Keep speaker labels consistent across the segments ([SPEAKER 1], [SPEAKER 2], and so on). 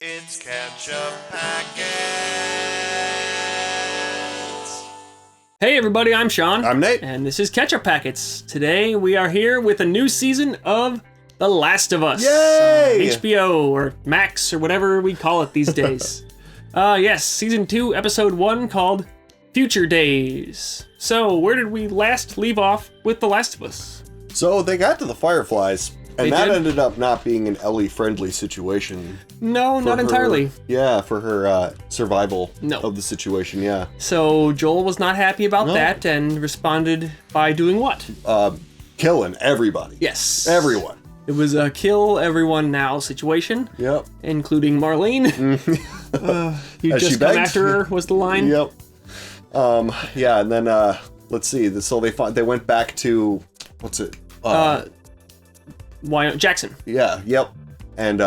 [SPEAKER 1] It's Ketchup Packets.
[SPEAKER 2] Hey everybody, I'm Sean.
[SPEAKER 3] I'm Nate.
[SPEAKER 2] And this is Ketchup Packets. Today we are here with a new season of The Last of Us.
[SPEAKER 3] Yay!
[SPEAKER 2] HBO or Max or whatever we call it these days. Yes, season 2, episode 1 called Future Days. So where did we last leave off with The Last of Us?
[SPEAKER 3] So they got to the Fireflies, and
[SPEAKER 2] They
[SPEAKER 3] that
[SPEAKER 2] did?
[SPEAKER 3] ended up not being an Ellie-friendly situation.
[SPEAKER 2] No,
[SPEAKER 3] for
[SPEAKER 2] not
[SPEAKER 3] her-
[SPEAKER 2] entirely.
[SPEAKER 3] Yeah, for her survival
[SPEAKER 2] No.
[SPEAKER 3] of the situation, yeah.
[SPEAKER 2] So Joel was not happy about
[SPEAKER 3] No.
[SPEAKER 2] that and responded by doing what?
[SPEAKER 3] Killing everybody.
[SPEAKER 2] Yes.
[SPEAKER 3] Everyone.
[SPEAKER 2] It was a kill everyone now situation,
[SPEAKER 3] Yep.
[SPEAKER 2] including Marlene. You
[SPEAKER 3] As she
[SPEAKER 2] just come
[SPEAKER 3] begged.
[SPEAKER 2] after her was the line.
[SPEAKER 3] Yep. Yeah, and then, let's see, so they went back to, what's it?
[SPEAKER 2] Jackson,
[SPEAKER 3] Yeah, yep. And,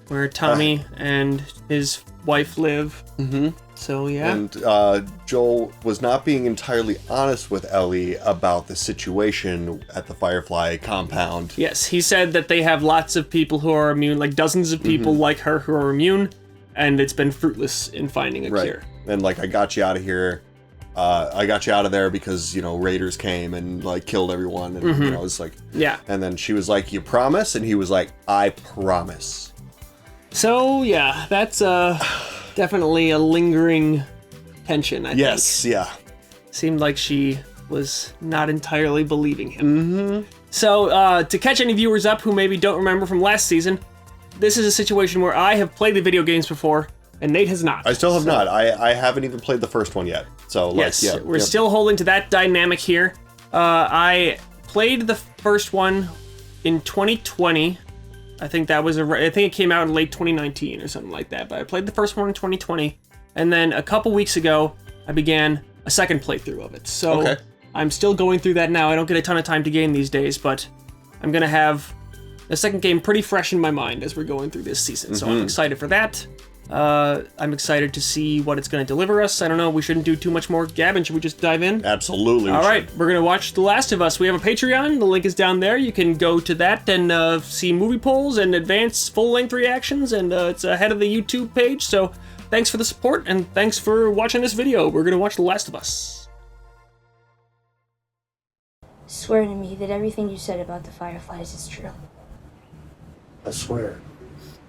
[SPEAKER 2] where Tommy and his wife live. Mm-hmm. So yeah.
[SPEAKER 3] And Joel was not being entirely honest with Ellie about the situation at the Firefly compound.
[SPEAKER 2] Yes, he said that they have lots of people who are immune, like dozens of people like her who are immune, and it's been fruitless in finding a cure.
[SPEAKER 3] And like, I got you out of here. I got you out of there because, you know, raiders came and like killed everyone. And, you know, it's like,
[SPEAKER 2] Yeah.
[SPEAKER 3] and then she was like, you promise? And he was like, I promise.
[SPEAKER 2] So yeah, that's definitely a lingering tension, I
[SPEAKER 3] Yes,
[SPEAKER 2] think.
[SPEAKER 3] yeah.
[SPEAKER 2] Seemed like she was not entirely believing him. So, to catch any viewers up who maybe don't remember from last season, this is a situation where I have played the video games before, and Nate has not.
[SPEAKER 3] I still have not. I haven't even played the first one yet. So, like,
[SPEAKER 2] Yes,
[SPEAKER 3] yeah.
[SPEAKER 2] we're still holding to that dynamic here. I played the first one in 2020. I think it came out in late 2019 or something like that. But I played the first one in 2020, and then a couple weeks ago, I began a second playthrough of it. So
[SPEAKER 3] Okay.
[SPEAKER 2] I'm still going through that now. I don't get a ton of time to game these days, but I'm gonna have the second game pretty fresh in my mind as we're going through this season. So I'm excited for that. I'm excited to see what it's going to deliver us. I don't know, we shouldn't do too much more gabbing. Should we just dive in?
[SPEAKER 3] Absolutely.
[SPEAKER 2] All right, we're going to watch The Last of Us. We have a Patreon. The link is down there. You can go to that and see movie polls and advance full-length reactions, and it's ahead of the YouTube page. So thanks for the support, and thanks for watching this video. We're going to watch The Last of Us.
[SPEAKER 4] Swear to me that everything you said about the Fireflies is true.
[SPEAKER 3] I swear.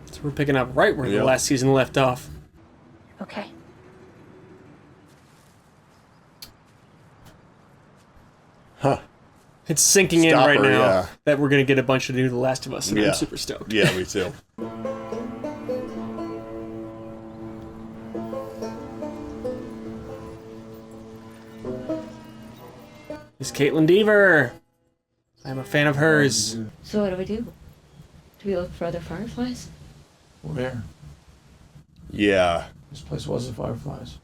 [SPEAKER 2] So we're picking up right where the
[SPEAKER 3] Yep.
[SPEAKER 2] last season left off.
[SPEAKER 4] Okay.
[SPEAKER 3] Huh.
[SPEAKER 2] It's sinking in
[SPEAKER 3] Stop
[SPEAKER 2] right
[SPEAKER 3] her,
[SPEAKER 2] now
[SPEAKER 3] yeah.
[SPEAKER 2] that we're going to get a bunch to do The Last of Us, and
[SPEAKER 3] Yeah.
[SPEAKER 2] I'm super stoked.
[SPEAKER 3] Yeah, me too.
[SPEAKER 2] It's Caitlin Deaver. I'm a fan of hers.
[SPEAKER 5] So what do we do? Do we look for other fireflies?
[SPEAKER 6] Where?
[SPEAKER 3] Yeah.
[SPEAKER 6] This place was the Fireflies.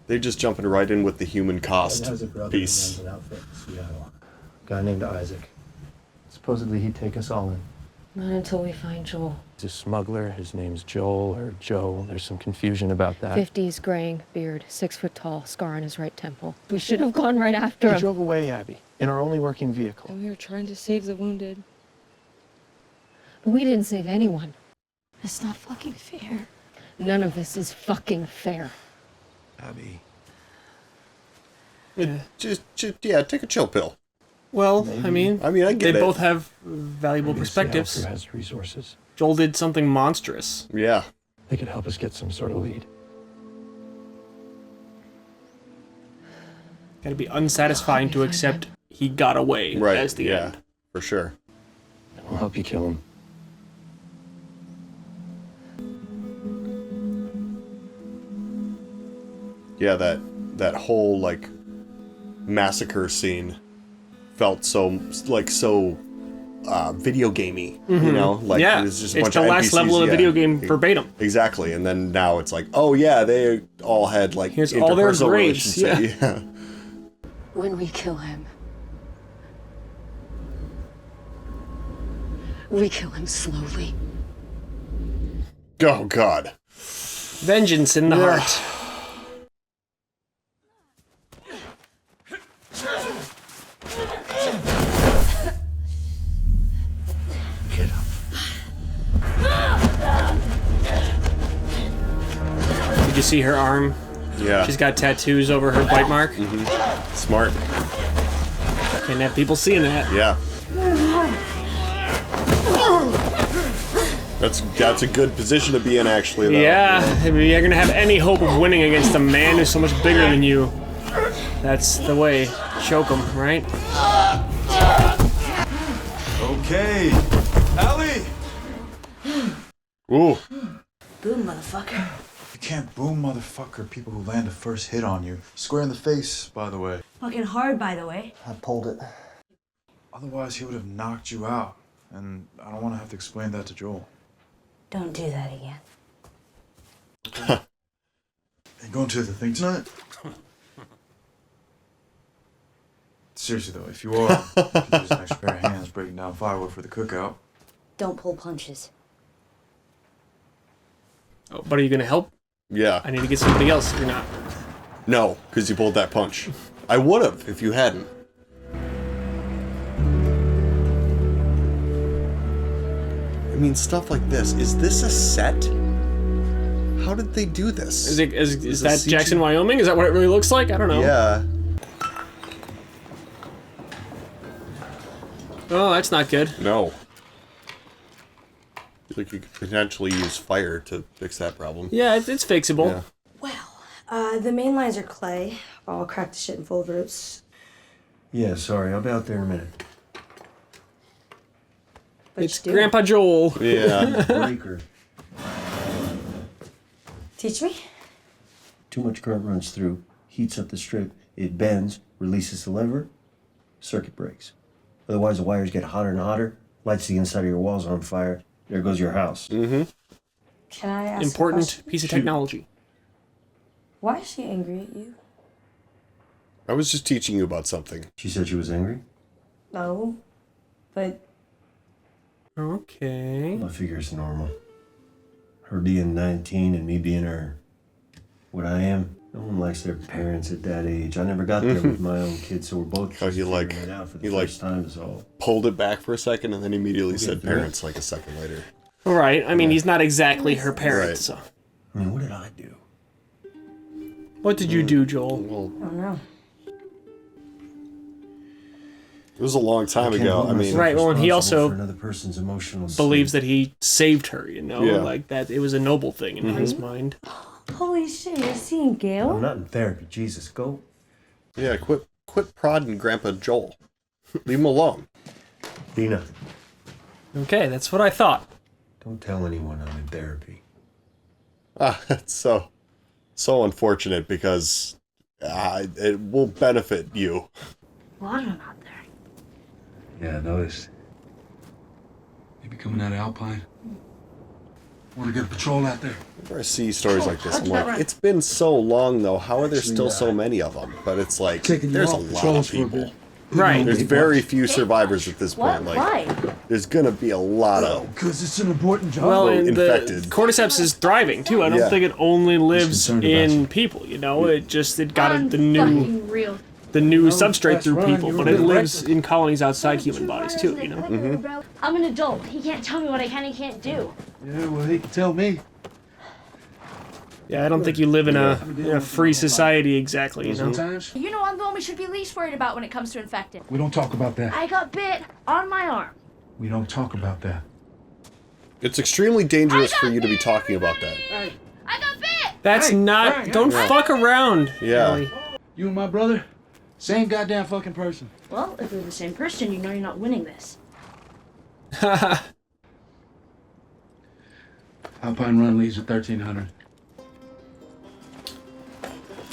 [SPEAKER 3] They're just jumping right in with the human cost
[SPEAKER 7] Dad has a brother
[SPEAKER 3] piece.
[SPEAKER 7] who runs an outfit in Seattle. A guy named Isaac. Supposedly he'd take us all in.
[SPEAKER 5] Not until we find Joel.
[SPEAKER 6] He's a smuggler. His name's Joel or Joe. There's some confusion about that.
[SPEAKER 5] 50s, graying, beard, 6 foot tall, scar on his right temple. We should have gone right after
[SPEAKER 6] We
[SPEAKER 5] him.
[SPEAKER 6] drove away, Abby, in our only working vehicle.
[SPEAKER 5] And we were trying to save the wounded. We didn't save anyone. It's not fucking fair. None of this is fucking fair.
[SPEAKER 6] Abby.
[SPEAKER 3] Just, yeah, take a chill pill.
[SPEAKER 2] Well, I mean,
[SPEAKER 3] I get
[SPEAKER 2] they
[SPEAKER 3] it.
[SPEAKER 2] both have valuable
[SPEAKER 6] Maybe Seattle
[SPEAKER 2] perspectives.
[SPEAKER 6] crew has resources.
[SPEAKER 2] Joel did something monstrous.
[SPEAKER 3] Yeah.
[SPEAKER 6] They could help us get some sort of lead.
[SPEAKER 2] Gotta be unsatisfying to accept he got away
[SPEAKER 3] Right.
[SPEAKER 2] as the
[SPEAKER 3] yeah.
[SPEAKER 2] end.
[SPEAKER 3] For sure.
[SPEAKER 6] And we'll help you kill him.
[SPEAKER 3] Yeah, that whole like massacre scene felt so video gamey, you know? Like
[SPEAKER 2] Yeah,
[SPEAKER 3] it was just a
[SPEAKER 2] it's
[SPEAKER 3] bunch
[SPEAKER 2] the
[SPEAKER 3] of
[SPEAKER 2] last
[SPEAKER 3] NPCs,
[SPEAKER 2] level of the
[SPEAKER 3] yeah.
[SPEAKER 2] video game verbatim.
[SPEAKER 3] Exactly. And then now it's like, oh yeah, they all had like
[SPEAKER 2] Here's all their
[SPEAKER 3] interpersonal
[SPEAKER 2] graves,
[SPEAKER 3] relationships. Yeah.
[SPEAKER 5] When we kill him, we kill him slowly.
[SPEAKER 3] Oh god.
[SPEAKER 2] Vengeance in the
[SPEAKER 3] Yeah.
[SPEAKER 2] heart.
[SPEAKER 7] Get up.
[SPEAKER 2] Did you see her arm?
[SPEAKER 3] Yeah.
[SPEAKER 2] She's got tattoos over her bite mark.
[SPEAKER 3] Smart.
[SPEAKER 2] Can't have people seeing that.
[SPEAKER 3] Yeah. That's a good position to be in, actually, though.
[SPEAKER 2] Yeah, if you're gonna have any hope of winning against a man who's so much bigger than you, that's the way. Choke him, right?
[SPEAKER 8] Okay. Allie!
[SPEAKER 3] Ooh.
[SPEAKER 4] Boom, motherfucker.
[SPEAKER 8] You can't boom motherfucker people who land a first hit on you. Square in the face, by the way.
[SPEAKER 4] Fucking hard, by the way.
[SPEAKER 7] I pulled it.
[SPEAKER 8] Otherwise, he would have knocked you out. And I don't want to have to explain that to Joel.
[SPEAKER 4] Don't do that again.
[SPEAKER 8] You going to the thing tonight? Seriously, though, if you are, you could use an extra pair of hands breaking down firewood for the cookout.
[SPEAKER 4] Don't pull punches.
[SPEAKER 2] Oh, but are you gonna help?
[SPEAKER 3] Yeah.
[SPEAKER 2] I need to get somebody else if you're not.
[SPEAKER 3] No, because you pulled that punch. I would have if you hadn't. I mean, stuff like this. Is this a set? How did they do this?
[SPEAKER 2] Is that Jackson, Wyoming? Is that what it really looks like? I don't know.
[SPEAKER 3] Yeah.
[SPEAKER 2] Oh, that's not good.
[SPEAKER 3] No. I feel like you could potentially use fire to fix that problem.
[SPEAKER 2] Yeah, it's fixable.
[SPEAKER 3] Yeah.
[SPEAKER 4] Well, the main lines are clay. All cracked to shit and full of roots.
[SPEAKER 7] Yeah, sorry. I'll be out there in a minute.
[SPEAKER 4] But
[SPEAKER 2] It's
[SPEAKER 4] you do.
[SPEAKER 2] Grandpa Joel.
[SPEAKER 3] Yeah.
[SPEAKER 7] Breaker.
[SPEAKER 4] Teach me?
[SPEAKER 7] Too much current runs through, heats up the strip, it bends, releases the lever, circuit breaks. Otherwise, the wires get hotter and hotter, lights the inside of your walls on fire. There goes your house.
[SPEAKER 3] Mm-hmm.
[SPEAKER 4] Can I ask a
[SPEAKER 2] Important
[SPEAKER 4] question?
[SPEAKER 2] piece of technology.
[SPEAKER 4] Why is she angry at you?
[SPEAKER 3] I was just teaching you about something.
[SPEAKER 7] She said she was angry.
[SPEAKER 4] No. But
[SPEAKER 2] Okay.
[SPEAKER 7] I figure it's normal. Her being 19 and me being her, what I am. No one likes their parents at that age. I never got there with my own kids, so we're both
[SPEAKER 3] Oh,
[SPEAKER 7] just
[SPEAKER 3] you like-
[SPEAKER 7] figuring it out for the
[SPEAKER 3] you like-
[SPEAKER 7] first time is all.
[SPEAKER 3] Pulled it back for a second and then immediately said
[SPEAKER 7] through it.
[SPEAKER 3] parents like a second later.
[SPEAKER 2] All right. I mean, he's not exactly her parent,
[SPEAKER 3] Right.
[SPEAKER 2] so.
[SPEAKER 7] I mean, what did I do?
[SPEAKER 2] What did you do, Joel?
[SPEAKER 3] Well,
[SPEAKER 4] I don't know.
[SPEAKER 3] it was a long time
[SPEAKER 7] Can't
[SPEAKER 3] ago.
[SPEAKER 7] hold
[SPEAKER 3] I mean,
[SPEAKER 7] myself
[SPEAKER 2] Right, well, and he
[SPEAKER 7] responsible
[SPEAKER 2] also
[SPEAKER 7] for another person's emotional
[SPEAKER 2] Believes
[SPEAKER 7] state.
[SPEAKER 2] that he saved her, you know?
[SPEAKER 3] Yeah.
[SPEAKER 2] Like that it was a noble thing in his mind.
[SPEAKER 4] Holy shit, you're seeing Gail?
[SPEAKER 7] I'm not in therapy. Jesus, go.
[SPEAKER 3] yeah, quit prodding Grandpa Joel. Leave him alone.
[SPEAKER 7] Dina,
[SPEAKER 2] Okay, that's what I thought.
[SPEAKER 7] don't tell anyone I'm in therapy.
[SPEAKER 3] Ah, it's so unfortunate because it will benefit you.
[SPEAKER 4] Water out there.
[SPEAKER 9] Yeah, I noticed. Maybe coming out of Alpine. Want to get a patrol out there?
[SPEAKER 3] Whenever I see stories like this, I'm like, it's been so long though. How are there still so many of them? But it's like,
[SPEAKER 9] Taking you
[SPEAKER 3] there's a
[SPEAKER 9] off
[SPEAKER 3] lot
[SPEAKER 9] patrols
[SPEAKER 3] of
[SPEAKER 9] for a
[SPEAKER 3] people.
[SPEAKER 9] bit.
[SPEAKER 2] Right.
[SPEAKER 3] There's very few survivors at this
[SPEAKER 4] What?
[SPEAKER 3] point. Like,
[SPEAKER 4] Why?
[SPEAKER 3] there's gonna be a lot of.
[SPEAKER 9] Because it's an important job.
[SPEAKER 2] Well, and
[SPEAKER 3] infected.
[SPEAKER 2] the cordyceps is thriving too. I don't
[SPEAKER 3] Yeah.
[SPEAKER 2] think it only lives
[SPEAKER 9] concerned about
[SPEAKER 2] in
[SPEAKER 9] you.
[SPEAKER 2] people. You know, it got
[SPEAKER 5] I'm
[SPEAKER 2] the new
[SPEAKER 5] fucking real.
[SPEAKER 2] substrate
[SPEAKER 9] that's
[SPEAKER 2] through
[SPEAKER 9] right,
[SPEAKER 2] people,
[SPEAKER 9] you
[SPEAKER 2] but
[SPEAKER 9] were
[SPEAKER 2] it
[SPEAKER 9] good
[SPEAKER 2] lives in colonies outside human bodies too. You know.
[SPEAKER 10] I'm an adult. He can't tell me what I can and can't do.
[SPEAKER 9] Yeah, well, he can tell me.
[SPEAKER 2] Yeah, I don't think you live in a free society exactly. You know.
[SPEAKER 9] Sometimes
[SPEAKER 10] You know, I'm the one we should be least worried about when it comes to infected.
[SPEAKER 9] we don't talk about that.
[SPEAKER 10] I got bit on my arm.
[SPEAKER 9] We don't talk about that.
[SPEAKER 3] It's extremely dangerous for you to be talking about that.
[SPEAKER 10] I got bit!
[SPEAKER 2] That's
[SPEAKER 9] Hey,
[SPEAKER 2] not.
[SPEAKER 9] hey,
[SPEAKER 2] Don't
[SPEAKER 9] hey.
[SPEAKER 2] fuck around.
[SPEAKER 3] Yeah.
[SPEAKER 2] Ellie.
[SPEAKER 9] You and my brother, same goddamn fucking person.
[SPEAKER 10] Well, if we're the same person, you know you're not winning this.
[SPEAKER 9] Alpine Run leaves at 1300.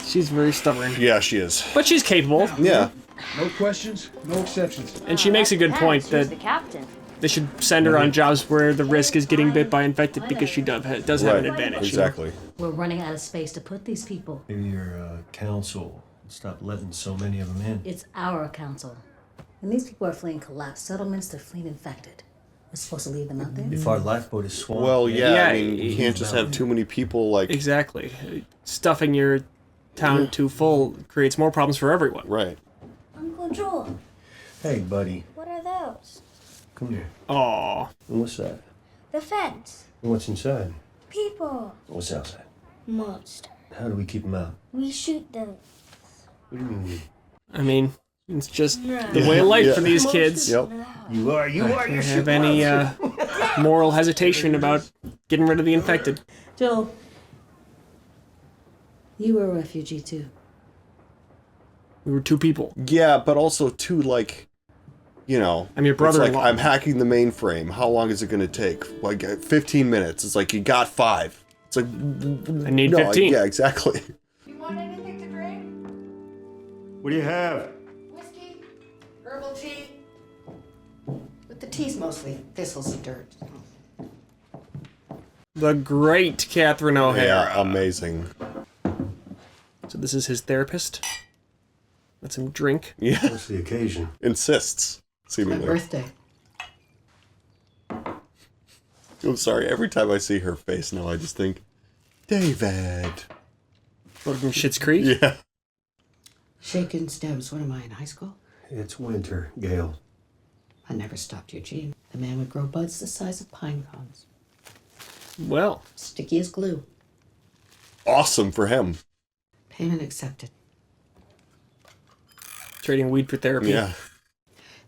[SPEAKER 2] She's very stubborn,
[SPEAKER 3] Yeah, she is.
[SPEAKER 2] but she's capable,
[SPEAKER 3] Yeah.
[SPEAKER 9] No questions, no exceptions.
[SPEAKER 2] and she makes a good point
[SPEAKER 10] Who's
[SPEAKER 2] that
[SPEAKER 10] the captain?
[SPEAKER 2] they should send her on jobs where the risk is getting bit by infected because she does have an
[SPEAKER 3] Right.
[SPEAKER 2] advantage. you know?
[SPEAKER 3] Exactly.
[SPEAKER 10] We're running out of space to put these people.
[SPEAKER 7] Maybe your council stop letting so many of them in.
[SPEAKER 10] It's our council. And these people are fleeing collapsed settlements, they're fleeing infected. We're supposed to leave them out there?
[SPEAKER 7] If our lifeboat is swamped.
[SPEAKER 3] Well, yeah.
[SPEAKER 2] Yeah,
[SPEAKER 3] I mean, you can't just have too many people. Like,
[SPEAKER 2] Exactly. Stuffing your town too full creates more problems for everyone.
[SPEAKER 3] right.
[SPEAKER 4] Uncle Joel,
[SPEAKER 7] Hey, buddy,
[SPEAKER 4] what are those?
[SPEAKER 7] come here.
[SPEAKER 2] Aw.
[SPEAKER 7] And what's that?
[SPEAKER 4] The fence.
[SPEAKER 7] And what's inside?
[SPEAKER 4] People.
[SPEAKER 7] What's outside?
[SPEAKER 11] monster.
[SPEAKER 7] How do we keep them out?
[SPEAKER 11] We shoot them.
[SPEAKER 7] What do you mean?
[SPEAKER 2] I mean, it's just the way of life for these kids.
[SPEAKER 3] Yep.
[SPEAKER 7] You are.
[SPEAKER 2] They don't have any moral hesitation about getting rid of the infected.
[SPEAKER 10] Joel, you were a refugee too.
[SPEAKER 2] We were 2 people.
[SPEAKER 3] Yeah, but also too, like, you know,
[SPEAKER 2] I'm your
[SPEAKER 3] it's like,
[SPEAKER 2] brother-in-law.
[SPEAKER 3] I'm hacking the mainframe. How long is it going to take? Like 15 minutes. It's like, you got 5. It's like,
[SPEAKER 2] I need
[SPEAKER 3] no,
[SPEAKER 2] 15.
[SPEAKER 3] Yeah, exactly.
[SPEAKER 12] You want anything to drink?
[SPEAKER 7] What do you have?
[SPEAKER 12] Whiskey? Herbal tea? But the tea's mostly thistles and dirt.
[SPEAKER 2] The great Catherine O'Hara.
[SPEAKER 3] Yeah, amazing.
[SPEAKER 2] So this is his therapist. Lets him drink.
[SPEAKER 3] Yeah.
[SPEAKER 7] What's the occasion?
[SPEAKER 3] Insists,
[SPEAKER 12] My
[SPEAKER 3] seemingly.
[SPEAKER 12] birthday.
[SPEAKER 3] I'm sorry, every time I see her face now, I just think, David.
[SPEAKER 2] What, from Schitt's Creek?
[SPEAKER 3] Yeah.
[SPEAKER 12] Shaken stems. What am I, in high school?
[SPEAKER 7] It's winter, Gail.
[SPEAKER 12] I never stopped Eugene. The man would grow buds the size of pine cones.
[SPEAKER 2] Well.
[SPEAKER 12] Sticky as glue.
[SPEAKER 3] Awesome for him.
[SPEAKER 12] Payment accepted.
[SPEAKER 2] Trading weed for therapy.
[SPEAKER 3] Yeah.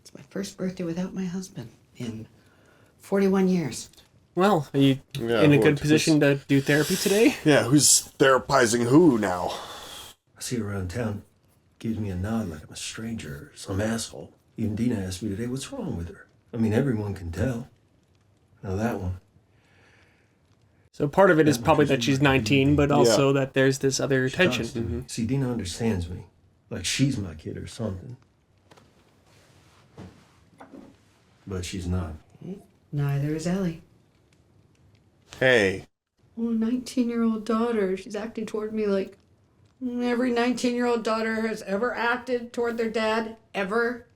[SPEAKER 12] It's my first birthday without my husband in 41 years.
[SPEAKER 2] Well, are you
[SPEAKER 3] Yeah,
[SPEAKER 2] in a
[SPEAKER 3] well,
[SPEAKER 2] good position to do therapy today?
[SPEAKER 3] Yeah, who's therapizing who now?
[SPEAKER 7] I see her around town. Gives me a nod like I'm a stranger or some asshole. Even Dina asked me today, what's wrong with her? I mean, everyone can tell. Now that one.
[SPEAKER 2] So part of it is probably that she's 19, but also that there's this other
[SPEAKER 7] She
[SPEAKER 2] tension.
[SPEAKER 7] talks to me. See, Dina understands me. Like she's my kid or something. But she's not.
[SPEAKER 12] Neither is Ellie.
[SPEAKER 3] Hey.
[SPEAKER 12] Oh, 19-year-old daughter. She's acting toward me like every 19-year-old daughter has ever acted toward their dad, ever.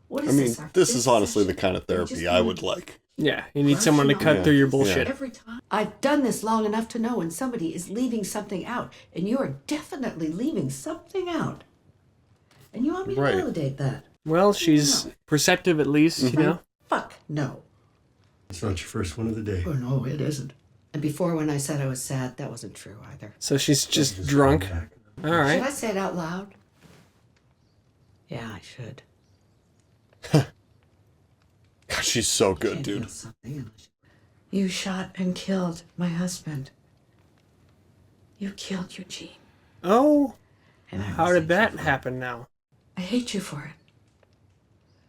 [SPEAKER 12] What is
[SPEAKER 3] I mean,
[SPEAKER 12] this?
[SPEAKER 3] this is honestly the kind of therapy I would like.
[SPEAKER 2] Yeah, you need someone to cut through your bullshit.
[SPEAKER 12] Every time. I've done this long enough to know when somebody is leaving something out, and you are definitely leaving something out. And you want me to
[SPEAKER 3] Right.
[SPEAKER 12] validate that?
[SPEAKER 2] Well, she's perceptive at least, you know?
[SPEAKER 12] Fuck no.
[SPEAKER 7] It's not your first one of the day.
[SPEAKER 12] Oh no, it isn't. And before, when I said I was sad, that wasn't true either.
[SPEAKER 2] So she's just drunk. All
[SPEAKER 12] Should
[SPEAKER 2] right.
[SPEAKER 12] I say it out loud? Yeah, I should.
[SPEAKER 3] God, she's so good,
[SPEAKER 12] Can't
[SPEAKER 3] dude.
[SPEAKER 12] feel something unless you shot and killed my husband. You killed Eugene.
[SPEAKER 2] Oh,
[SPEAKER 12] And I
[SPEAKER 2] how did that happen now?
[SPEAKER 12] I hate you for it.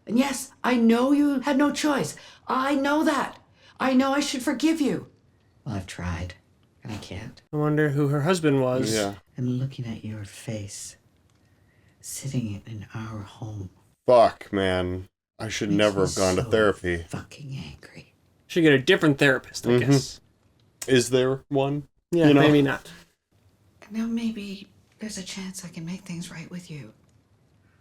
[SPEAKER 12] And yes, I know you had no choice. I know that. I know I should forgive you. Well, I've tried, and I can't.
[SPEAKER 2] I wonder who her husband was.
[SPEAKER 3] Yeah.
[SPEAKER 12] I'm looking at your face, sitting in our home.
[SPEAKER 3] Fuck, man. I should never have gone to
[SPEAKER 12] so
[SPEAKER 3] therapy.
[SPEAKER 12] Fucking angry.
[SPEAKER 2] Should get a different therapist, I guess.
[SPEAKER 3] Is there one?
[SPEAKER 2] Yeah,
[SPEAKER 3] You know?
[SPEAKER 2] maybe not.
[SPEAKER 12] Now maybe there's a chance I can make things right with you.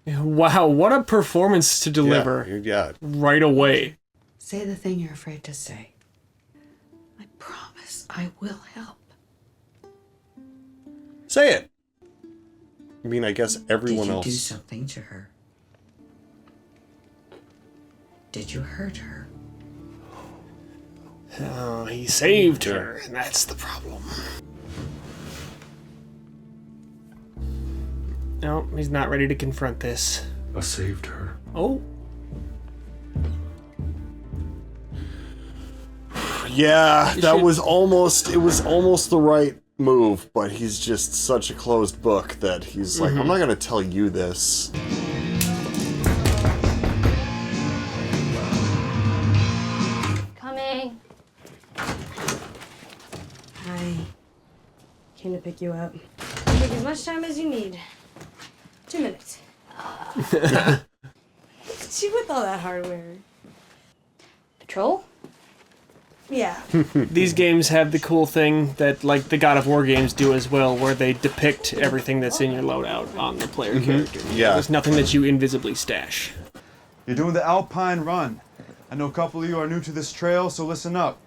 [SPEAKER 2] Yeah, wow, what a performance to deliver
[SPEAKER 3] Yeah.
[SPEAKER 2] right away.
[SPEAKER 12] Say the thing you're afraid to say. I promise I will help.
[SPEAKER 3] Say it. I mean, I guess everyone
[SPEAKER 12] Did you
[SPEAKER 3] else.
[SPEAKER 12] do something to her? Did you hurt her?
[SPEAKER 2] Oh, he saved her, and that's the problem. No, he's not ready to confront this.
[SPEAKER 7] I saved her.
[SPEAKER 2] Oh,
[SPEAKER 3] Yeah, that
[SPEAKER 2] should-
[SPEAKER 3] was almost. It was almost the right move, but he's just such a closed book that he's like, I'm not gonna tell you this.
[SPEAKER 5] Coming.
[SPEAKER 4] Hi. Came to pick you up. Take as much time as you need. 2 minutes. She with all that hardware.
[SPEAKER 5] Patrol?
[SPEAKER 4] Yeah.
[SPEAKER 2] these games have the cool thing that, like, the God of War games do as well, where they depict everything that's in your loadout on the player character.
[SPEAKER 3] Yeah.
[SPEAKER 2] There's nothing that you invisibly stash.
[SPEAKER 8] You're doing the alpine run. I know a couple of you are new to this trail, so listen up.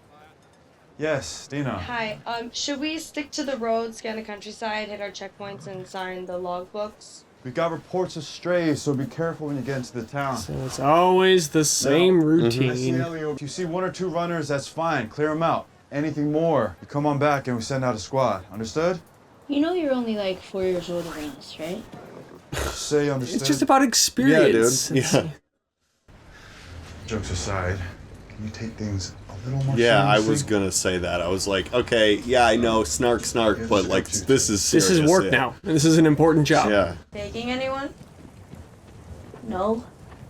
[SPEAKER 8] Yes, Dina.
[SPEAKER 4] Hi. Should we stick to the road, scan the countryside, hit our checkpoints, and sign the logbooks?
[SPEAKER 8] We got reports of strays, so be careful when you get into the town.
[SPEAKER 2] So it's always the same routine.
[SPEAKER 8] If you see 1 or 2 runners, that's fine. Clear them out. Anything more, you come on back and we send out a squad. Understood?
[SPEAKER 5] You know you're only like 4 years older than us, right?
[SPEAKER 8] Say understood.
[SPEAKER 2] It's just about experience.
[SPEAKER 3] Yeah, dude. Yeah.
[SPEAKER 8] Jokes aside, can you take things a little more
[SPEAKER 3] Yeah, I
[SPEAKER 8] seriously?
[SPEAKER 3] was gonna say that. I was like, okay, yeah, I know, snark, but like, this is serious.
[SPEAKER 2] This is work
[SPEAKER 3] yeah.
[SPEAKER 2] now. And this is an important job.
[SPEAKER 3] Yeah.
[SPEAKER 4] Baking anyone? No.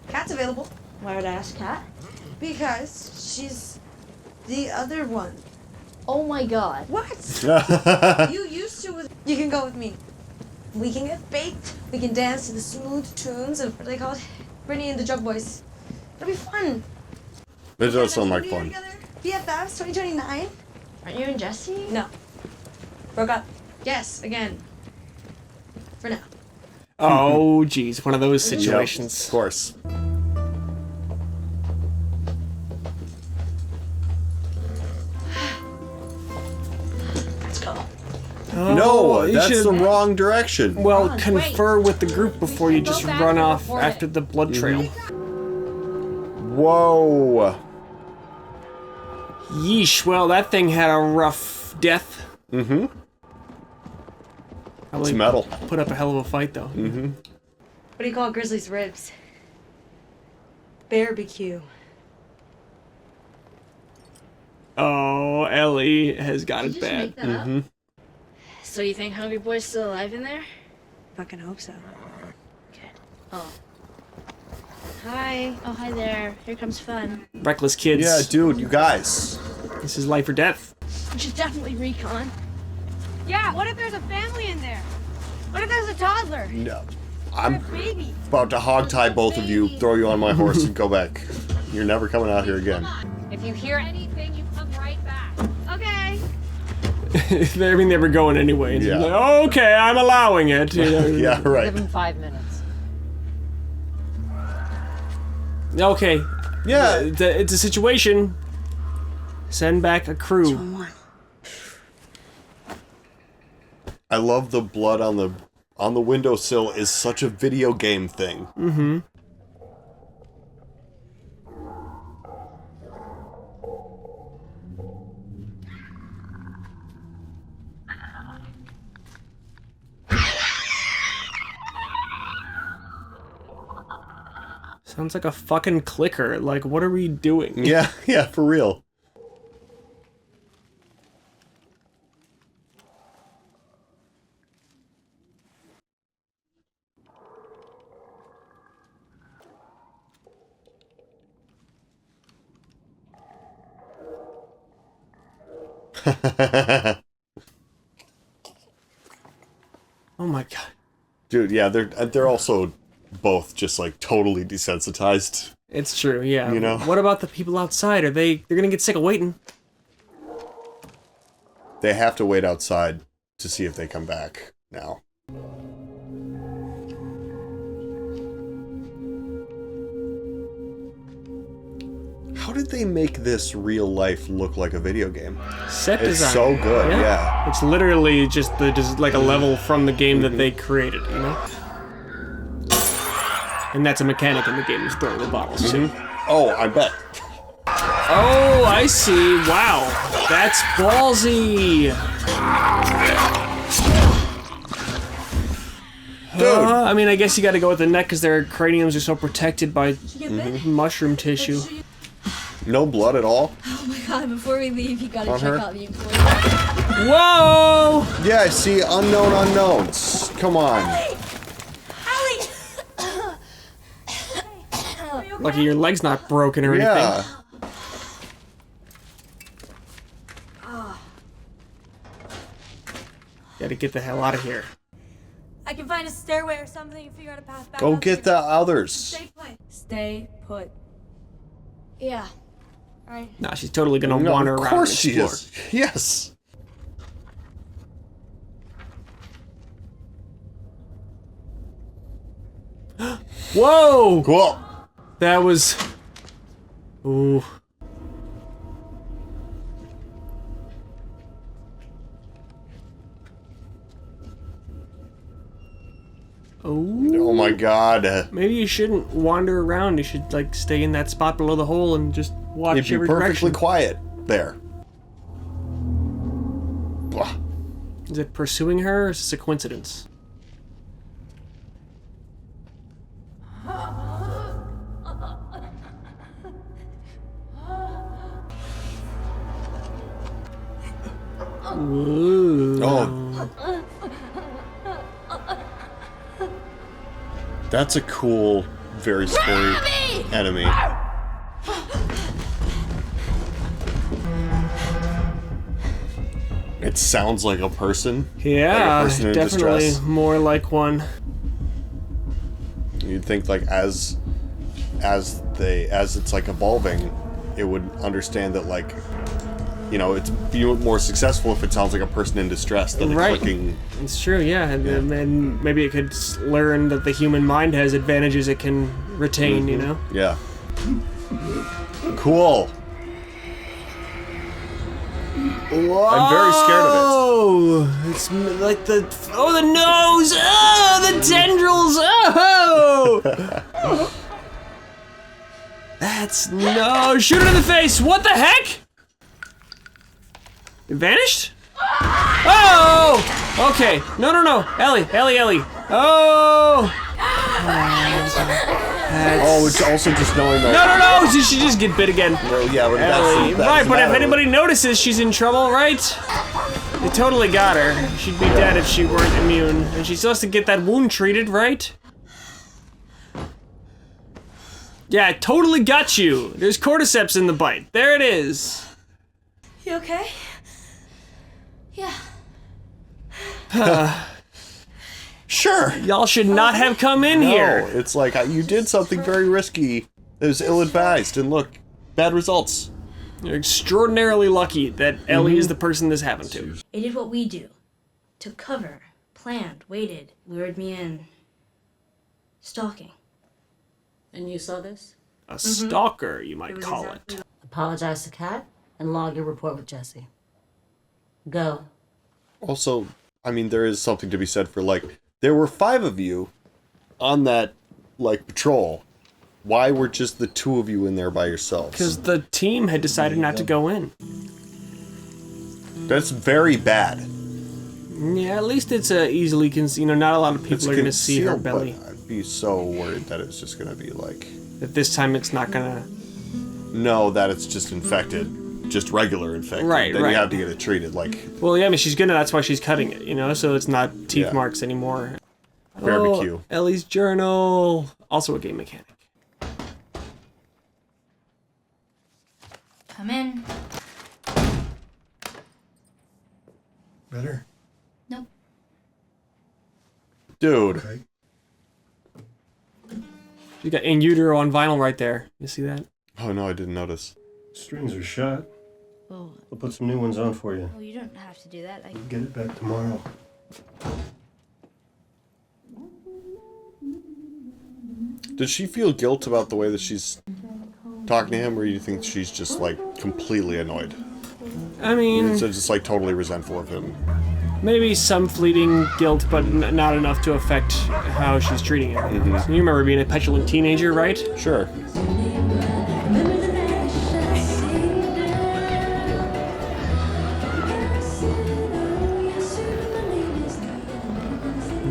[SPEAKER 4] Cat's available. Why would I ask Cat? Because she's the other one.
[SPEAKER 5] Oh my god.
[SPEAKER 4] What? You used to with. You can go with me. We can get baked. We can dance to the smooth tunes of what are they called? Brittany and the Drug Boys. It'll be fun.
[SPEAKER 3] It does sound like
[SPEAKER 4] We'll be
[SPEAKER 3] fun.
[SPEAKER 4] together. BFFs 2029.
[SPEAKER 5] Aren't you and Jesse?
[SPEAKER 4] No. Broke up. Yes, again. For now.
[SPEAKER 2] Oh, geez, one of those
[SPEAKER 3] Yep,
[SPEAKER 2] situations.
[SPEAKER 3] of course.
[SPEAKER 4] Let's go.
[SPEAKER 3] No,
[SPEAKER 2] you
[SPEAKER 3] that's
[SPEAKER 2] should-
[SPEAKER 3] the wrong direction.
[SPEAKER 2] Well,
[SPEAKER 5] Ron,
[SPEAKER 2] confer with the group before you
[SPEAKER 5] can go
[SPEAKER 2] just
[SPEAKER 5] back
[SPEAKER 2] run
[SPEAKER 5] and
[SPEAKER 2] off
[SPEAKER 5] report
[SPEAKER 2] after
[SPEAKER 5] it.
[SPEAKER 2] the blood trail.
[SPEAKER 3] Whoa.
[SPEAKER 2] Yeesh, well, that thing had a rough death.
[SPEAKER 3] Mm-hmm.
[SPEAKER 2] Probably
[SPEAKER 3] It's metal.
[SPEAKER 2] put up a hell of a fight, though.
[SPEAKER 3] Mm-hmm.
[SPEAKER 4] What do you call grizzly's ribs? Barbecue.
[SPEAKER 2] Oh, Ellie has got
[SPEAKER 5] Did
[SPEAKER 2] it
[SPEAKER 5] you just
[SPEAKER 2] bad.
[SPEAKER 5] make that up?
[SPEAKER 3] Mm-hmm.
[SPEAKER 5] So you think Hungry Boy's still alive in there?
[SPEAKER 4] Fucking hope so.
[SPEAKER 5] Good. Oh.
[SPEAKER 4] Hi.
[SPEAKER 5] Oh, hi there. Here comes fun.
[SPEAKER 2] Reckless kids.
[SPEAKER 3] Yeah, dude, you guys.
[SPEAKER 2] This is life or death.
[SPEAKER 5] We should definitely recon.
[SPEAKER 4] Yeah, what if there's a family in there? What if there's a toddler?
[SPEAKER 3] No. I'm
[SPEAKER 4] Baby.
[SPEAKER 3] about to hogtie both of you, throw you on my horse, and go back. You're never coming out here again.
[SPEAKER 11] If you hear anything, you come right back.
[SPEAKER 4] Okay.
[SPEAKER 2] I mean, they were going anyway.
[SPEAKER 3] Yeah.
[SPEAKER 2] Like, okay, I'm allowing it. You know.
[SPEAKER 3] Yeah, right.
[SPEAKER 11] Give him 5 minutes.
[SPEAKER 2] Okay.
[SPEAKER 3] Yeah.
[SPEAKER 2] It's a situation. Send back a crew.
[SPEAKER 3] I love the blood on the windowsill is such a video game thing.
[SPEAKER 2] Mm-hmm. Sounds like a fucking clicker. Like, what are we doing?
[SPEAKER 3] Yeah, yeah, for real.
[SPEAKER 2] Oh my god.
[SPEAKER 3] Dude, yeah, they're also both just like totally desensitized.
[SPEAKER 2] It's true, yeah.
[SPEAKER 3] You know?
[SPEAKER 2] What about the people outside? They're gonna get sick of waiting.
[SPEAKER 3] They have to wait outside to see if they come back now. How did they make this real life look like a video game?
[SPEAKER 2] Set
[SPEAKER 3] It's
[SPEAKER 2] design.
[SPEAKER 3] so good, yeah.
[SPEAKER 2] It's literally just like a level from the game that they created, you know? And that's a mechanic in the game, is throwing the bottles too.
[SPEAKER 3] Oh, I bet.
[SPEAKER 2] Oh, I see. Wow. That's ballsy. I mean, I guess you gotta go with the neck because their craniums are so protected by mushroom tissue.
[SPEAKER 3] No blood at all?
[SPEAKER 5] Oh my god, before we leave, you gotta
[SPEAKER 3] On
[SPEAKER 5] check
[SPEAKER 3] her?
[SPEAKER 5] out the employee.
[SPEAKER 2] Whoa!
[SPEAKER 3] Yeah, I see unknown unknowns. Come on.
[SPEAKER 2] Lucky your leg's not broken or anything.
[SPEAKER 3] Yeah.
[SPEAKER 2] Gotta get the hell out of here.
[SPEAKER 4] I can find a stairway or something and figure out a path back.
[SPEAKER 3] Go
[SPEAKER 4] up
[SPEAKER 3] get
[SPEAKER 4] here.
[SPEAKER 3] the others.
[SPEAKER 4] Stay put. Stay put.
[SPEAKER 5] Yeah.
[SPEAKER 4] Alright.
[SPEAKER 2] Nah, she's totally gonna
[SPEAKER 3] No,
[SPEAKER 2] wander
[SPEAKER 3] of
[SPEAKER 2] around
[SPEAKER 3] course
[SPEAKER 2] and
[SPEAKER 3] she
[SPEAKER 2] explore.
[SPEAKER 3] is. Yes.
[SPEAKER 2] Whoa!
[SPEAKER 3] Cool.
[SPEAKER 2] That was... Ooh.
[SPEAKER 3] Oh my god.
[SPEAKER 2] Maybe you shouldn't wander around. You should, like, stay in that spot below the hole and just watch
[SPEAKER 3] You'd be
[SPEAKER 2] every
[SPEAKER 3] perfectly
[SPEAKER 2] direction.
[SPEAKER 3] quiet there. Blah.
[SPEAKER 2] Is it pursuing her, or is this a coincidence? Ooh.
[SPEAKER 3] Oh. That's a cool, very scary enemy. It sounds like a person.
[SPEAKER 2] Yeah,
[SPEAKER 3] like a person in
[SPEAKER 2] definitely
[SPEAKER 3] distress.
[SPEAKER 2] more like one.
[SPEAKER 3] You'd think like as it's like evolving, it would understand that like, you know, it's be more successful if it sounds like a person in distress than a clicking.
[SPEAKER 2] It's true, yeah. And maybe it could learn that the human mind has advantages it can retain, you know?
[SPEAKER 3] Yeah. Cool.
[SPEAKER 2] Whoa!
[SPEAKER 3] I'm very scared of
[SPEAKER 2] it. It's like the nose! Oh, the tendrils! Oh! That's no! Shoot it in the face! What the heck? It vanished? Oh! Okay. No. Ellie. Oh!
[SPEAKER 3] Oh, it's also just knowing that.
[SPEAKER 2] No! Did she just get bit again?
[SPEAKER 3] Well, yeah, but
[SPEAKER 2] Ellie. Right, but if
[SPEAKER 3] matter.
[SPEAKER 2] anybody notices, she's in trouble, right? They totally got her. She'd be dead if she weren't immune. And she still has to get that wound treated, right? Yeah, it totally got you. There's cordyceps in the bite. There it is.
[SPEAKER 4] You okay? Yeah.
[SPEAKER 3] Sure.
[SPEAKER 2] Y'all should not have come in here.
[SPEAKER 3] It's like you did something very risky. It was ill-advised, and look, bad results.
[SPEAKER 2] You're extraordinarily lucky that Ellie is the person this happened to.
[SPEAKER 4] It did what we do. Took cover, planned, waited, lured me in. Stalking.
[SPEAKER 10] And you saw this?
[SPEAKER 2] A stalker, you might call it.
[SPEAKER 10] Apologize to Kat and log your report with Jesse. Go.
[SPEAKER 3] Also, I mean, there is something to be said for, like, there were 5 of you on that, like, patrol. Why were just the 2 of you in there by yourselves?
[SPEAKER 2] Because the team had decided not to go in.
[SPEAKER 3] That's very bad.
[SPEAKER 2] Yeah, at least it's easily not a lot of people are going to see her belly.
[SPEAKER 3] But I'd be so worried that it's just going to be like...
[SPEAKER 2] That this time it's not going to...
[SPEAKER 3] No, that it's just infected. Just regular infected.
[SPEAKER 2] Right,
[SPEAKER 3] then
[SPEAKER 2] right.
[SPEAKER 3] you have to get it treated, like...
[SPEAKER 2] Well, yeah, I mean, that's why she's cutting it, you know? So it's not teeth marks anymore.
[SPEAKER 3] Barbecue.
[SPEAKER 2] Oh, Ellie's journal. Also a game mechanic.
[SPEAKER 4] Come in.
[SPEAKER 7] Better?
[SPEAKER 4] Nope.
[SPEAKER 3] Dude.
[SPEAKER 7] Okay.
[SPEAKER 2] You got in utero on vinyl right there. You see that?
[SPEAKER 3] Oh, no, I didn't notice.
[SPEAKER 7] Strings are shot.
[SPEAKER 4] Oh.
[SPEAKER 7] I'll put some new ones on for you.
[SPEAKER 4] Oh, you don't have to do that.
[SPEAKER 7] We'll get it back tomorrow.
[SPEAKER 3] Did she feel guilt about the way that she's talking to him, or do you think she's just, like, completely annoyed?
[SPEAKER 2] I mean...
[SPEAKER 3] It's just, like, totally resentful of him.
[SPEAKER 2] Maybe some fleeting guilt, but not enough to affect how she's treating him.
[SPEAKER 3] Mm-hmm.
[SPEAKER 2] You remember being a petulant teenager, right?
[SPEAKER 3] Sure.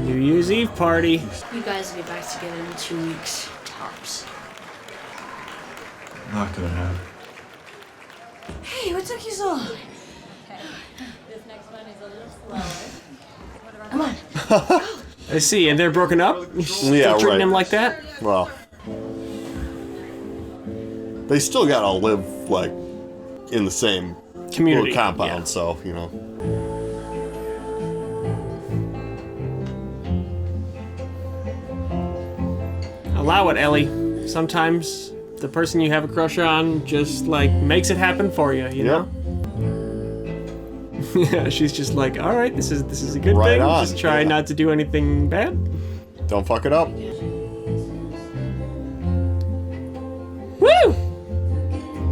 [SPEAKER 2] New Year's Eve party.
[SPEAKER 4] You guys will be back together in 2 weeks, tops.
[SPEAKER 9] Not gonna happen.
[SPEAKER 4] Hey, what took you so long?
[SPEAKER 11] This next one is a little slower.
[SPEAKER 4] Come on.
[SPEAKER 2] I see, and they're broken up? You're still
[SPEAKER 3] Yeah,
[SPEAKER 2] treating
[SPEAKER 3] right.
[SPEAKER 2] him like that?
[SPEAKER 3] Well... They still gotta live, like, in the same
[SPEAKER 2] community
[SPEAKER 3] little compound,
[SPEAKER 2] yeah.
[SPEAKER 3] So, you know.
[SPEAKER 2] Allow it, Ellie. Sometimes the person you have a crush on just, like, makes it happen for you, you know? Yeah, she's just like, alright, this is a good
[SPEAKER 3] Right
[SPEAKER 2] thing.
[SPEAKER 3] on,
[SPEAKER 2] Just try
[SPEAKER 3] yeah.
[SPEAKER 2] not to do anything bad.
[SPEAKER 3] Don't fuck it up.
[SPEAKER 2] Woo!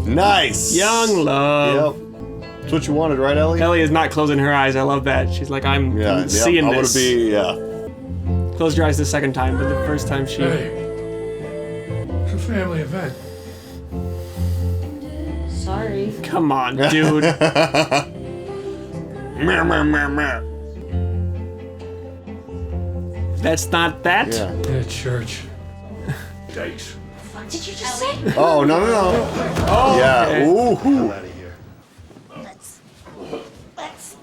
[SPEAKER 3] Nice!
[SPEAKER 2] Young love.
[SPEAKER 3] Yep. That's what you wanted, right, Ellie?
[SPEAKER 2] Ellie is not closing her eyes. I love that. She's like, I'm seeing
[SPEAKER 3] I'm
[SPEAKER 2] this.
[SPEAKER 3] gonna be, yeah.
[SPEAKER 2] Closed your eyes the second time, but the first time she...
[SPEAKER 9] Hey. It's a family event.
[SPEAKER 10] Sorry.
[SPEAKER 2] Come on, dude.
[SPEAKER 3] Meh, meh, meh, meh.
[SPEAKER 2] That's not that?
[SPEAKER 3] Yeah.
[SPEAKER 9] Yeah, church. Dykes.
[SPEAKER 4] What did you just say?
[SPEAKER 3] Oh, no.
[SPEAKER 2] Oh,
[SPEAKER 3] Yeah.
[SPEAKER 2] okay.
[SPEAKER 3] Ooh.
[SPEAKER 8] Out of here.
[SPEAKER 4] Let's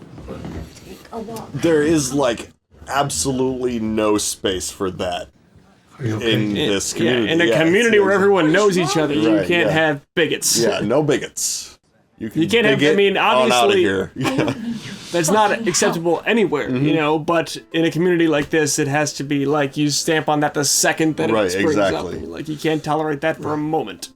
[SPEAKER 4] take a walk.
[SPEAKER 3] There is like absolutely no space for that
[SPEAKER 9] Are you okay?
[SPEAKER 3] in this community.
[SPEAKER 2] Yeah, in a
[SPEAKER 3] Yeah,
[SPEAKER 2] community
[SPEAKER 3] it's-
[SPEAKER 2] where everyone knows each other, you
[SPEAKER 3] Right,
[SPEAKER 2] can't
[SPEAKER 3] yeah.
[SPEAKER 2] have bigots.
[SPEAKER 3] Yeah, no bigots. You
[SPEAKER 2] can't have-
[SPEAKER 3] bigot
[SPEAKER 2] I mean,
[SPEAKER 3] on outta
[SPEAKER 2] obviously-
[SPEAKER 3] here. Yeah.
[SPEAKER 2] That's not acceptable anywhere,
[SPEAKER 3] Mm-hmm.
[SPEAKER 2] you know, but in a community like this, it has to be like you stamp on that the second that
[SPEAKER 3] Right,
[SPEAKER 2] it springs
[SPEAKER 3] exactly.
[SPEAKER 2] up. Like, you can't tolerate that for a moment.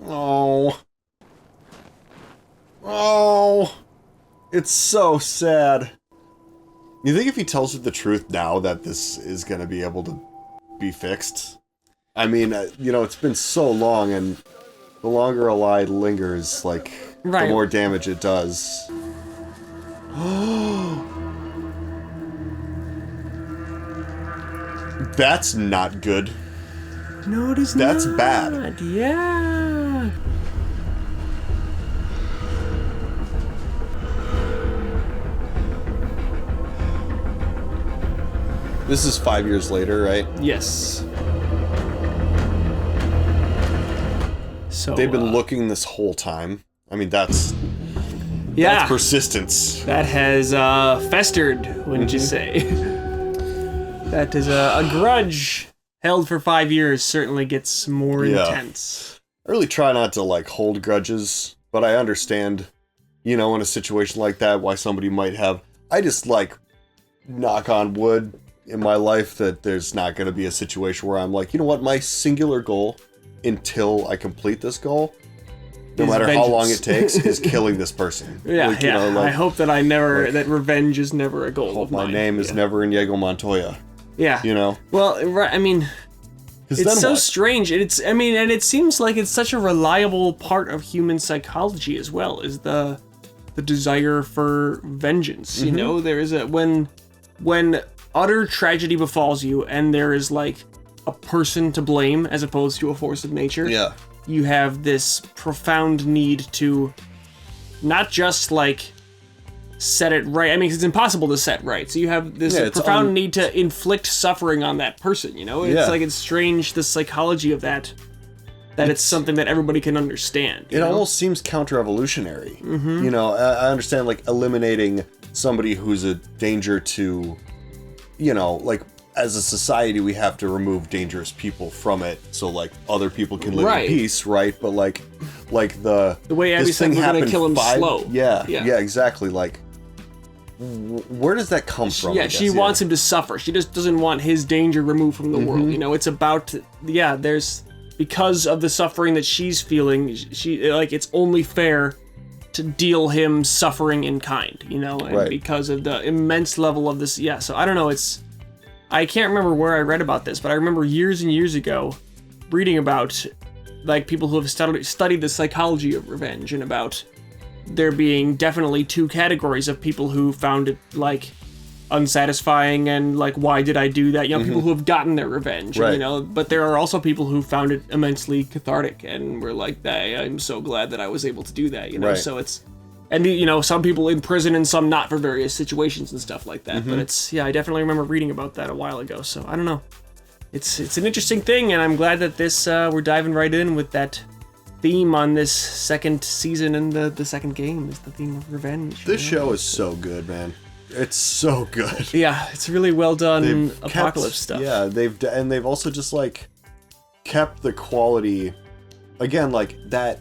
[SPEAKER 3] Oh. Oh. It's so sad. You think if he tells her the truth now that this is going to be able to be fixed? I mean, you know, it's been so long, and the longer a lie lingers, like,
[SPEAKER 2] Right.
[SPEAKER 3] the more damage it does. That's not good.
[SPEAKER 2] No, it is
[SPEAKER 3] That's
[SPEAKER 2] not.
[SPEAKER 3] bad.
[SPEAKER 2] Yeah.
[SPEAKER 3] This is 5 years later, right?
[SPEAKER 2] Yes. So
[SPEAKER 3] They've been looking this whole time. I mean, that's
[SPEAKER 2] yeah,
[SPEAKER 3] persistence.
[SPEAKER 2] that has festered, wouldn't you say? That is a grudge held for 5 years certainly gets more
[SPEAKER 3] Yeah.
[SPEAKER 2] intense.
[SPEAKER 3] I really try not to, like, hold grudges, but I understand, you know, in a situation like that, why somebody might have... I just, like, knock on wood in my life that there's not going to be a situation where I'm like, you know what, my singular goal until I complete this goal, no
[SPEAKER 2] Is
[SPEAKER 3] matter how long
[SPEAKER 2] vengeance.
[SPEAKER 3] it takes, is killing this person.
[SPEAKER 2] Yeah,
[SPEAKER 3] Like, you
[SPEAKER 2] yeah.
[SPEAKER 3] know, like,
[SPEAKER 2] I hope that that revenge is never a goal
[SPEAKER 3] hope
[SPEAKER 2] of
[SPEAKER 3] my
[SPEAKER 2] mine.
[SPEAKER 3] name is
[SPEAKER 2] yeah.
[SPEAKER 3] never Inigo Montoya,
[SPEAKER 2] Yeah.
[SPEAKER 3] you know?
[SPEAKER 2] Well, right, I mean,
[SPEAKER 3] 'Cause
[SPEAKER 2] it's
[SPEAKER 3] then
[SPEAKER 2] so
[SPEAKER 3] what?
[SPEAKER 2] strange. And it seems like it's such a reliable part of human psychology as well, is the desire for vengeance.
[SPEAKER 3] Mm-hmm.
[SPEAKER 2] You know, there is when utter tragedy befalls you and there is like a person to blame as opposed to a force of nature.
[SPEAKER 3] Yeah.
[SPEAKER 2] You have this profound need to not just like set it right. I mean, it's impossible to set right. So you have this
[SPEAKER 3] Yeah, it's
[SPEAKER 2] profound need to inflict suffering on that person, you know? It's
[SPEAKER 3] Yeah.
[SPEAKER 2] like, it's strange, the psychology of that it's something that everybody can understand. you
[SPEAKER 3] It
[SPEAKER 2] know?
[SPEAKER 3] almost seems counter-revolutionary. You know, I understand, like, eliminating somebody who's a danger to, you know, like, as a society, we have to remove dangerous people from it so, like, other people can live
[SPEAKER 2] Right.
[SPEAKER 3] in peace, right? But, like the
[SPEAKER 2] way Abby
[SPEAKER 3] this
[SPEAKER 2] said,
[SPEAKER 3] thing
[SPEAKER 2] we're gonna
[SPEAKER 3] happened
[SPEAKER 2] kill him slow.
[SPEAKER 3] Yeah,
[SPEAKER 2] Yeah.
[SPEAKER 3] yeah, exactly. Like, where does that come from?
[SPEAKER 2] Yeah,
[SPEAKER 3] I
[SPEAKER 2] she
[SPEAKER 3] guess?
[SPEAKER 2] wants him to suffer. She just doesn't want his danger removed from the
[SPEAKER 3] Mm-hmm.
[SPEAKER 2] world. You know, it's about there's because of the suffering that she's feeling. She like it's only fair to deal him suffering in kind. You know, and
[SPEAKER 3] Right.
[SPEAKER 2] because of the immense level of this. Yeah, so I don't know. I can't remember where I read about this, but I remember years and years ago reading about like people who have studied the psychology of revenge and about there being definitely two categories of people who found it like unsatisfying and like why did I do that? You know, people who have gotten their revenge.
[SPEAKER 3] Right.
[SPEAKER 2] You know, but there are also people who found it immensely cathartic and were like, "Hey, I'm so glad that I was able to do that." You know,
[SPEAKER 3] Right.
[SPEAKER 2] so it's and you know some people in prison and some not for various situations and stuff like that. But it's I definitely remember reading about that a while ago. So I don't know. It's an interesting thing, and I'm glad that this we're diving right in with that theme on this second season, and the second game is the theme of revenge.
[SPEAKER 3] This show is so good, man. It's so good.
[SPEAKER 2] Yeah, it's really well done
[SPEAKER 3] They've
[SPEAKER 2] apocalypse
[SPEAKER 3] kept,
[SPEAKER 2] stuff.
[SPEAKER 3] Yeah, they've also just like kept the quality again, like that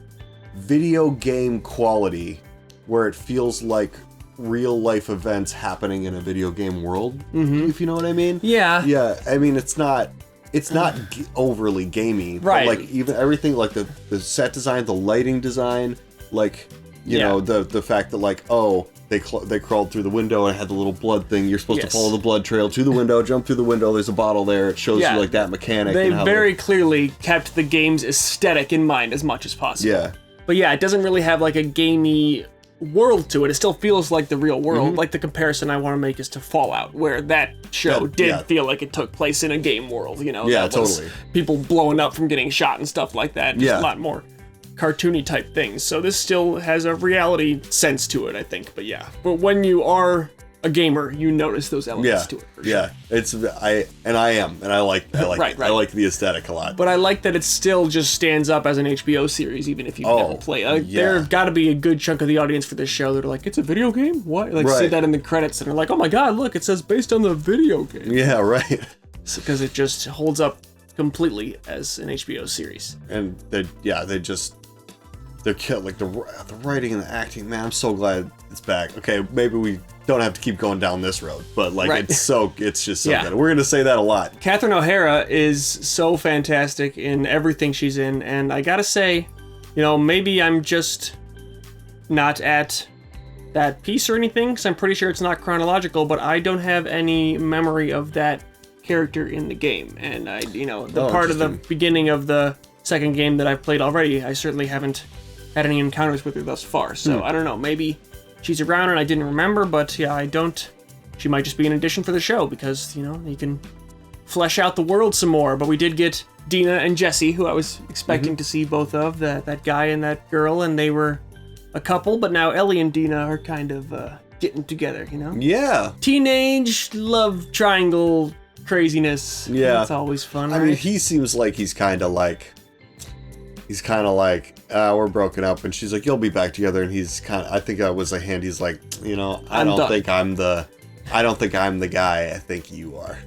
[SPEAKER 3] video game quality where it feels like real life events happening in a video game world. If you know what I mean?
[SPEAKER 2] Yeah.
[SPEAKER 3] Yeah, I mean it's not overly gamey,
[SPEAKER 2] Right.
[SPEAKER 3] But like even everything, like the set design, the lighting design, like you
[SPEAKER 2] Yeah.
[SPEAKER 3] know the fact that like they crawled through the window and had the little blood thing. You're supposed
[SPEAKER 2] Yes.
[SPEAKER 3] to follow the blood trail to the window, jump through the window. There's a bottle there. It shows
[SPEAKER 2] Yeah.
[SPEAKER 3] you like that mechanic.
[SPEAKER 2] They
[SPEAKER 3] and how
[SPEAKER 2] very clearly kept the game's aesthetic in mind as much as possible.
[SPEAKER 3] yeah.
[SPEAKER 2] But yeah, it doesn't really have like a gamey world to it. It still feels like the real world.
[SPEAKER 3] Mm-hmm.
[SPEAKER 2] Like the comparison I want to make is to Fallout, where that show
[SPEAKER 3] Yeah,
[SPEAKER 2] did
[SPEAKER 3] yeah.
[SPEAKER 2] feel like it took place in a game world, you know?
[SPEAKER 3] Yeah,
[SPEAKER 2] that was
[SPEAKER 3] totally.
[SPEAKER 2] People blowing up from getting shot and stuff like that. Just
[SPEAKER 3] Yeah.
[SPEAKER 2] a lot more cartoony type things. So this still has a reality sense to it, I think. But yeah, but when you are a gamer, you notice those elements to it. For sure.
[SPEAKER 3] It's I like
[SPEAKER 2] Right.
[SPEAKER 3] I like the aesthetic a lot.
[SPEAKER 2] But I like that it still just stands up as an HBO series, even if you've never played. There's got to be a good chunk of the audience for this show that are like, it's a video game? What? Like, see that in the credits, and they're like, oh my god, look, it says based on the video game.
[SPEAKER 3] Yeah, right.
[SPEAKER 2] Because it just holds up completely as an HBO series.
[SPEAKER 3] And they're killed, like the writing and the acting, man. I'm so glad it's back. Okay, maybe we don't have to keep going down this road, but like it's just so good. We're gonna say that a lot.
[SPEAKER 2] Catherine O'Hara is so fantastic in everything she's in, and I gotta say, you know, maybe I'm just not at that piece or anything, because I'm pretty sure it's not chronological, but I don't have any memory of that character in the game. And I, you know, the part of the beginning of the second game that I've played already, I certainly haven't had any encounters with her thus far. So I don't know, maybe she's around and I didn't remember, but yeah, I don't. She might just be an addition for the show because, you know, you can flesh out the world some more. But we did get Dina and Jesse, who I was expecting to see both of, that guy and that girl, and they were a couple, but now Ellie and Dina are kind of getting together, you know?
[SPEAKER 3] Yeah.
[SPEAKER 2] Teenage love triangle craziness.
[SPEAKER 3] Yeah.
[SPEAKER 2] It's always fun,
[SPEAKER 3] I mean, he seems like he's kind of like, we're broken up, and she's like, you'll be back together, and he's kind of, I think that was a hand, he's like, you know, I don't think I'm the guy I think you are.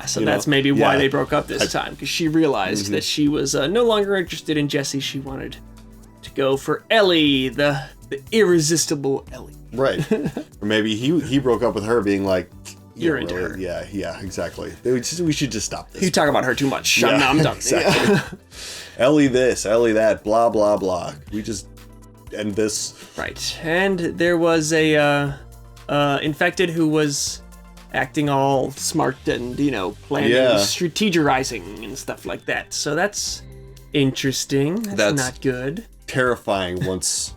[SPEAKER 2] So that's maybe why they broke up this time, because she realized that she was no longer interested in Jesse. She wanted to go for Ellie, the irresistible Ellie.
[SPEAKER 3] Right. Or maybe he broke up with her being like,
[SPEAKER 2] you're into her.
[SPEAKER 3] Yeah, exactly. We should just stop this.
[SPEAKER 2] You talk about her too much. I'm done.
[SPEAKER 3] Exactly. Ellie this, Ellie that, blah, blah, blah. We just end this.
[SPEAKER 2] Right. And there was a infected who was acting all smart and, you know, planning, strategizing and stuff like that. So that's interesting. That's not good.
[SPEAKER 3] Terrifying. Once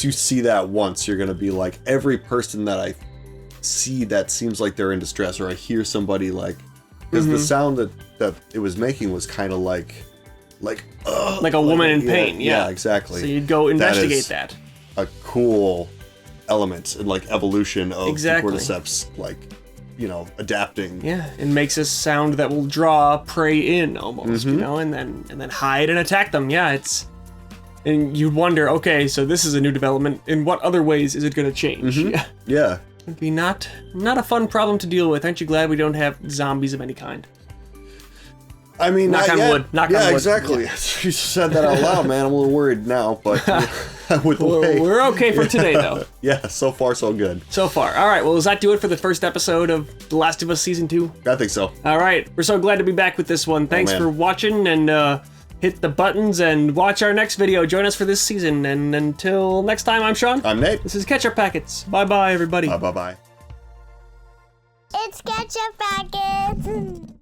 [SPEAKER 3] you see that once, you're going to be like, every person that I see that seems like they're in distress, or I hear somebody like, because the sound that it was making was kind of like
[SPEAKER 2] a woman in pain.
[SPEAKER 3] Yeah, exactly.
[SPEAKER 2] So you'd go investigate that.
[SPEAKER 3] A cool element and like evolution of the
[SPEAKER 2] Exactly.
[SPEAKER 3] cordyceps, like, you know, adapting.
[SPEAKER 2] Yeah, it makes a sound that will draw prey in almost, you know, and then hide and attack them. Yeah, and you wonder, okay, so this is a new development. In what other ways is it going to change?
[SPEAKER 3] Yeah.
[SPEAKER 2] It'd be not a fun problem to deal with. Aren't you glad we don't have zombies of any kind?
[SPEAKER 3] I mean,
[SPEAKER 2] knock on wood. Knock on wood.
[SPEAKER 3] Exactly.
[SPEAKER 2] Yeah.
[SPEAKER 3] You said that out loud, man. I'm a little worried now, but with the way
[SPEAKER 2] we're okay for today, though.
[SPEAKER 3] Yeah, so far so good.
[SPEAKER 2] So far. All right, well, does that do it for the first episode of The Last of Us Season 2?
[SPEAKER 3] I think so.
[SPEAKER 2] All right, we're so glad to be back with this one. Thanks for watching, and hit the buttons and watch our next video. Join us for this season, and until next time, I'm Sean.
[SPEAKER 3] I'm Nate.
[SPEAKER 2] This is Ketchup Packets. Bye-bye, everybody.
[SPEAKER 3] Bye-bye.
[SPEAKER 13] It's Ketchup Packets.